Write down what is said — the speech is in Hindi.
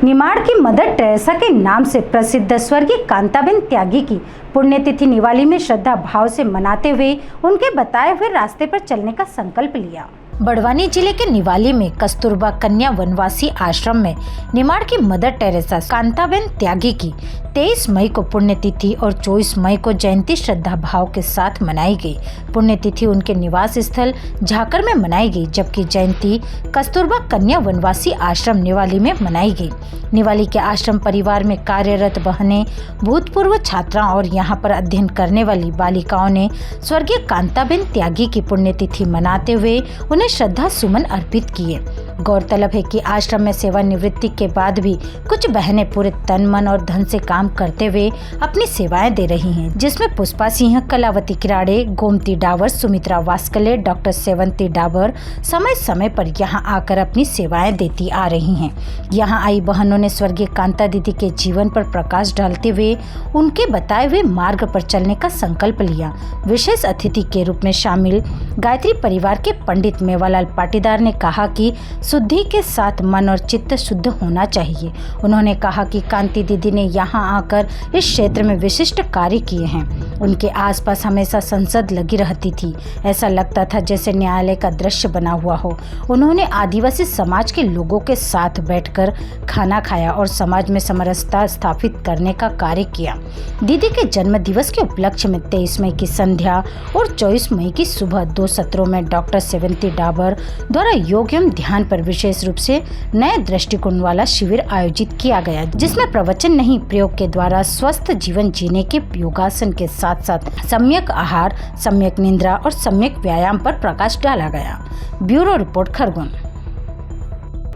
निमाड़ की मदर टेरेसा के नाम से प्रसिद्ध स्वर्गीय कांताबेन त्यागी की पुण्यतिथि निवाली में श्रद्धा भाव से मनाते हुए उनके बताए हुए रास्ते पर चलने का संकल्प लिया। बड़वानी जिले के निवाली में कस्तूरबा कन्या वनवासी आश्रम में निमाड़ की मदर टेरेसा कांताबेन त्यागी की 23 मई को पुण्यतिथि और 24 मई को जयंती श्रद्धा भाव के साथ मनाई गई। पुण्यतिथि उनके निवास स्थल झाकर में मनाई गई, जबकि जयंती कस्तूरबा कन्या वनवासी आश्रम निवाली में मनाई गई। निवाली के आश्रम परिवार में कार्यरत बहनें, भूतपूर्व छात्राओं और यहाँ पर अध्ययन करने वाली बालिकाओं ने स्वर्गीय कांताबेन त्यागी की पुण्यतिथि मनाते हुए उन्हें श्रद्धा सुमन अर्पित किए। गौरतलब है कि आश्रम में सेवानिवृत्ति के बाद भी कुछ बहनें पूरे तन मन और धन से काम करते हुए अपनी सेवाएं दे रही हैं, जिसमें पुष्पा सिंह, कलावती किराड़े, गोमती डाबर, सुमित्रा वास्कले, डॉक्टर सेवंती डाबर समय समय पर यहां आकर अपनी सेवाएं देती आ रही हैं। यहां आई बहनों ने स्वर्गीय कांता दीदी के जीवन पर प्रकाश डालते हुए उनके बताए हुए मार्ग पर चलने का संकल्प लिया। विशेष अतिथि के रूप में शामिल गायत्री परिवार के पंडित मेवालाल पाटीदार ने कहा कि शुद्धि के साथ मन और चित्त शुद्ध होना चाहिए। उन्होंने कहा कि कांति दीदी ने यहाँ आकर इस क्षेत्र में विशिष्ट कार्य किए हैं। उनके आसपास हमेशा संसद लगी रहती थी, ऐसा लगता था जैसे न्यायालय का दृश्य बना हुआ हो। उन्होंने आदिवासी समाज के लोगों के साथ बैठकर खाना खाया और समाज में समरसता स्थापित करने का कार्य किया। दीदी के जन्म दिवस के उपलक्ष्य में 23 मई की संध्या और 24 मई की सुबह 2 सत्रों में डॉक्टर सेवंती डाबर द्वारा योग एवं ध्यान पर विशेष रूप से नए दृष्टिकोण वाला शिविर आयोजित किया गया, जिसमें प्रवचन नहीं प्रयोग के द्वारा स्वस्थ जीवन जीने के योगासन के साथ साथ सम्यक आहार, सम्यक निद्रा और सम्यक व्यायाम पर प्रकाश डाला गया। Bureau report, Khargone.